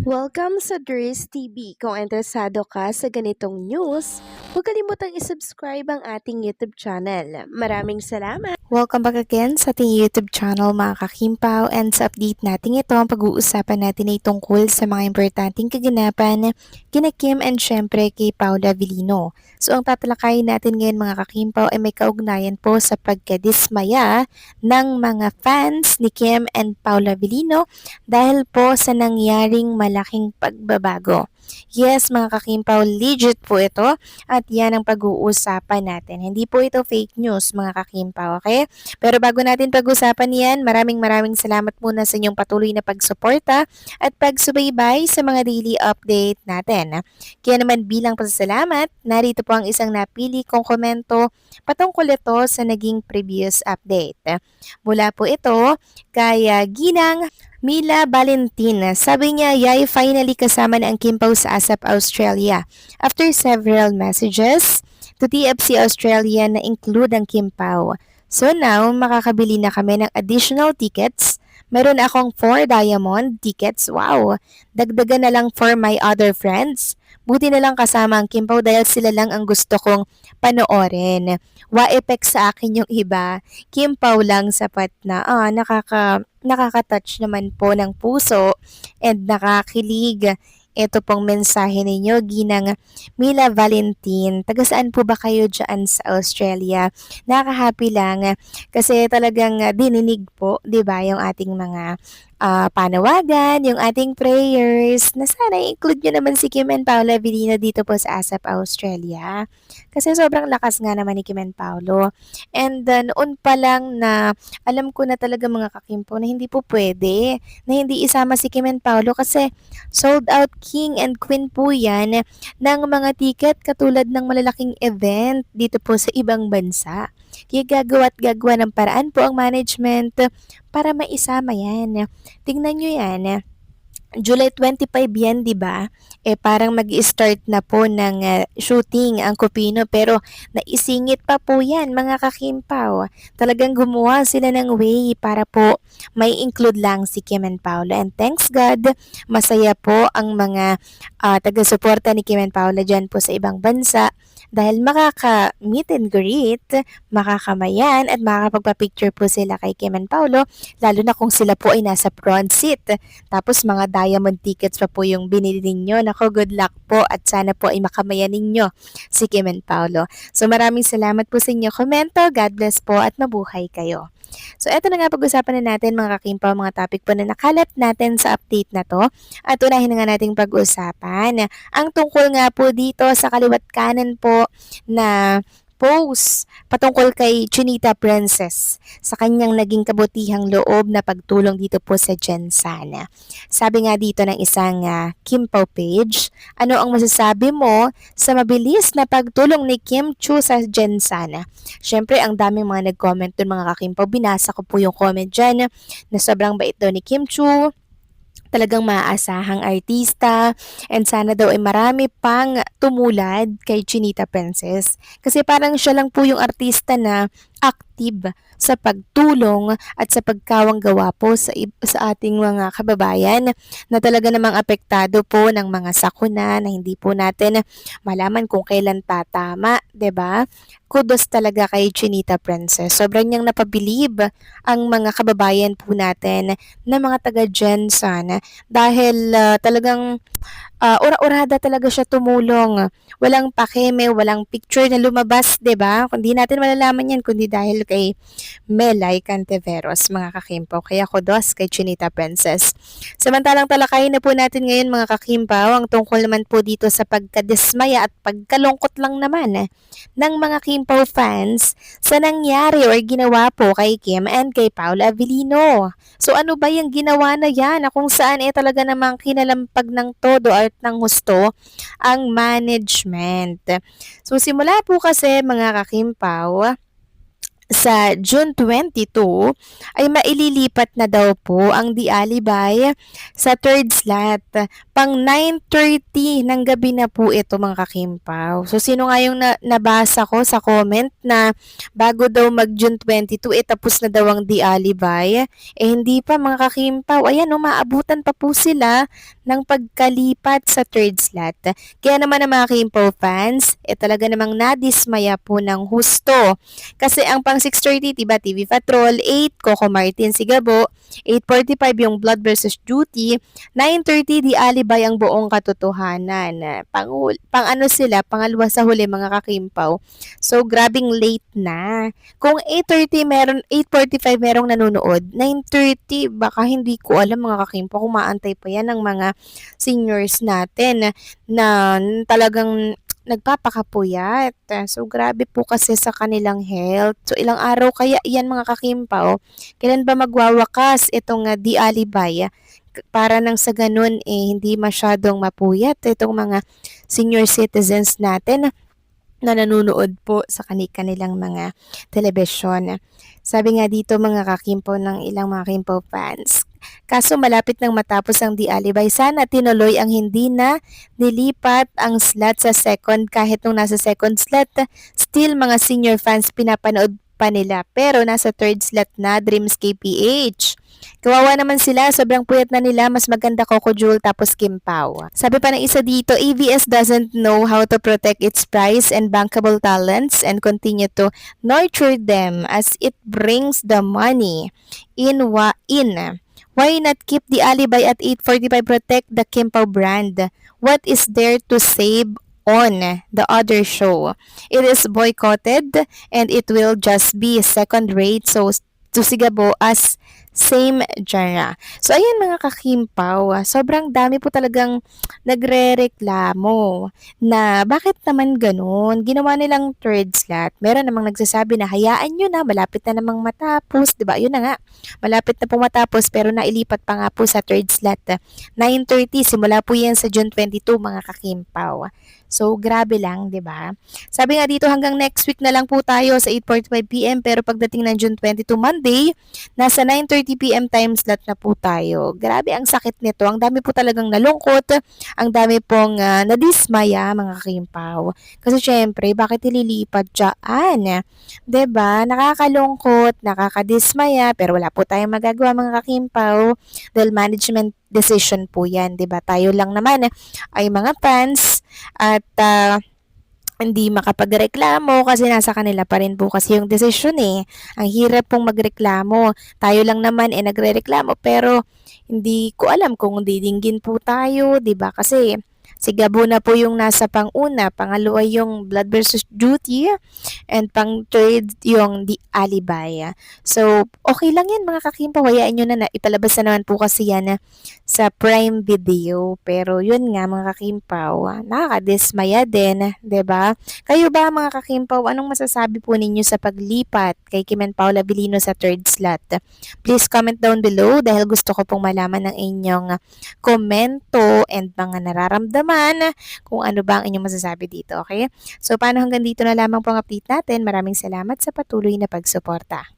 Welcome sa Dries TV. Kung interesado ka sa ganitong news, huwag kalimutang isubscribe ang ating YouTube channel. Maraming salamat! Welcome back again sa ating YouTube channel mga kakimpaw, and sa update natin ito, ang pag-uusapan natin ay tungkol sa mga importanteng kaganapan kina Kim and syempre kay Paula Avellino. So ang tatalakayin natin ngayon mga kakimpaw ay may kaugnayan po sa pagkadismaya ng mga fans ni Kim and Paula Avellino dahil po sa nangyaring malaking pagbabago. Yes mga kakimpaw, legit po ito at yan ang pag-uusapan natin. Hindi po ito fake news mga kakimpaw, okay? Pero bago natin pag-usapan yan, maraming salamat muna sa inyong patuloy na pagsuporta at pagsubaybay sa mga daily update natin. Kaya naman bilang pasasalamat, narito po ang isang napili kong komento patungkol ito sa naging previous update. Mula po ito kay Ginang Mila Valentin. Sabi niya, yay, finally kasama na ang Kimpaw sa ASAP Australia. After several messages to TFC Australia na include ang Kimpaw. So now, makakabili na kami ng additional tickets. Meron akong 4 diamond tickets. Wow! Dagdagan na lang for my other friends. Buti na lang kasama ang Kimpaw dahil sila lang ang gusto kong panoorin. Wa-effect sa akin yung iba. Kimpaw lang sapat na. Nakaka-touch naman po ng puso and nakakilig. Ito pong mensahe ninyo, Ginang Mila Valentin. Taga saan po ba kayo dyan sa Australia? Nakaka-happy lang kasi talagang dininig po, di ba, yung ating mga panawagan, yung ating prayers na sana include nyo naman si Kim and Paula Avellino dito po sa ASAP Australia. Kasi sobrang lakas nga naman ni Kim and Paolo. And noon pa lang na alam ko na talaga mga kakimpo na hindi po pwede na hindi isama si Kim and Paolo kasi sold out king and queen po yan ng mga ticket katulad ng malalaking event dito po sa ibang bansa. Kaya gagawa ng paraan po ang management para maisama yan. Tingnan nyo yan. July 25 yan, di ba? Parang mag-start na po ng shooting ang Kupino pero naisingit pa po yan mga kakimpaw. Talagang gumawa sila ng way para po may include lang si Kim and Paolo. And thanks God, masaya po ang mga taga-suporta ni Kim and Paolo dyan po sa ibang bansa dahil makaka-meet and greet, makakamayan at makakapagpa-picture po sila kay Kim and Paolo lalo na kung sila po ay nasa front seat. Tapos mga diamond tickets pa po yung binili ninyo. Nako, good luck po at sana po ay makamayan ninyo si Kim and Paolo. So maraming salamat po sa inyo komento. God bless po at mabuhay kayo. So eto na nga pag-usapan na natin mga kakimpaw, mga topic po na nakalat natin sa update na to. At unahin na nga nating pag-usapan ang tungkol nga po dito sa kaliwat kanan po na post patungkol kay Chinita Princess sa kanyang naging kabutihang loob na pagtulong dito po sa Jensan. Sabi nga dito ng isang Kimpaw page, ano ang masasabi mo sa mabilis na pagtulong ni Kim Chu sa Jensan? Syempre, ang daming mga nag-comment dun mga kakimpaw. Binasa ko po yung comment dyan na sobrang bait daw ni Kim Chu, talagang maaasahang artista, and sana daw ay marami pang tumulad kay Chinita Princess. Kasi parang siya lang po yung artista na active sa pagtulong at sa pagkawang gawa po sa ating mga kababayan na talaga namang apektado po ng mga sakuna na hindi po natin malaman kung kailan tatama, 'di ba? Kudos talaga kay Chinita Princess. Sobrang niyang napabilib ang mga kababayan po natin na mga taga Jensan dahil talagang ura-urada talaga siya tumulong. Walang pakeme, walang picture na lumabas, 'di ba? Kundi natin malalaman 'yan kundi dahil kay Melay Cantiveros, mga kakimpaw. Kaya kudos kay Chinita Princess. Samantalang talakayin na po natin ngayon mga kakimpaw ang tungkol naman po dito sa pagkadismaya at pagkalungkot lang naman ng mga Kimpaw fans sa nangyari or ginawa po kay Kim and kay Paula Avellino. So ano ba yung ginawa na yan na kung saan talaga namang kinalampag ng todo at ng husto ang management. So simula po kasi mga kakimpaw, sa June 22 ay maililipat na daw po ang The Alibay sa third slot. Pang 9:30 ng gabi na po ito mga kakimpaw. So sino nga yung nabasa ko sa comment na bago daw mag June 22 tapos na daw ang The Alibay? Hindi pa mga kakimpaw. Ayan maabutan pa po sila ng pagkalipat sa third slot. Kaya naman ang mga Kimpaw fans, talaga namang nadismaya po ng husto. Kasi ang pang 6:30, diba, TV Patrol, 8, Coco Martin Sigabo, 8:45 yung Blood versus Duty, 9:30 Di Alibay ang buong katotohanan. Pang ano sila, pangalawa sa huli mga kakimpaw. So, grabing late na. Kung 8:30 meron, 8:45 merong nanonood, 9:30 baka hindi ko alam mga kakimpaw kung maantay pa yan ng mga seniors natin na talagang nagpapakapuyat. So, grabe po kasi sa kanilang health. So, ilang araw kaya yan mga kakimpaw? Kailan ba magwawakas itong Di Alibay? Para nang sa ganun hindi masyadong mapuyat itong mga senior citizens natin na nanonood po sa kanilang mga telebisyon. Sabi nga dito mga kakimpaw ng ilang mga Kimpaw fans, kaso malapit nang matapos ang Di Alibay, sana tinuloy ang hindi na nilipat ang slot sa second kahit nung nasa second slot, still mga senior fans pinapanood pa nila pero nasa third slot na Dreamscape PH. Kawawa naman sila, sobrang puyat na nila, mas maganda Coco Jewel tapos Kimpaw. Sabi pa ng isa dito, ABS doesn't know how to protect its prize and bankable talents and continue to nurture them as it brings the money in. Why not keep the Alibay at 8:45, protect the Kimpaw brand? What is there to save on the other show? It is boycotted and it will just be second rate, so to Sigabo as same genre. So ayan mga kakimpaw, sobrang dami po talagang nagrereklamo na bakit naman ganun, ginawa nilang third slot. Meron namang nagsasabi na hayaan nyo na, malapit na namang matapos, 'di ba? Yun na nga, malapit na po matapos pero nailipat pa nga po sa third slot. 9:30 simula po yan sa June 22 mga kakimpaw. So grabe lang, 'di ba? Sabi nga dito hanggang next week na lang po tayo sa 8:45 PM pero pagdating ng June 22 Monday, nasa 9:30 PM time slot na po tayo. Grabe ang sakit nito. Ang dami po talagang nalungkot, ang dami pong nadismaya mga kimpaw. Kasi syempre, bakit ililipat dyan? 'Di ba? Nakakalungkot, nakakadismaya, pero wala po tayong magagawa mga kakimpaw dahil management decision po 'yan, 'di ba? Tayo lang naman ay mga fans at hindi makapagreklamo kasi nasa kanila pa rin po kasi yung desisyon Ang hirap pong magreklamo. Tayo lang naman nagrereklamo pero hindi ko alam kung didinggin po tayo, 'di ba? Kasi si Gabo na po yung nasa pang-una, pangalawa yung Blood versus Duty, and pang-third yung The Alibay. So, okay lang yan mga kakimpaw, hayaan nyo na ipalabas na naman po kasi yan sa Prime Video. Pero yun nga mga kakimpaw, nakakadismaya din, 'di ba? Kayo ba mga kakimpaw, anong masasabi po ninyo sa paglipat kay Kim and Paula Vilino sa third slot? Please comment down below dahil gusto ko pong malaman ng inyong komento and mga nararamdaman kung ano ba ang inyong masasabi dito, okay? So, paano hanggang dito na lamang po ang update natin. Maraming salamat sa patuloy na pagsuporta.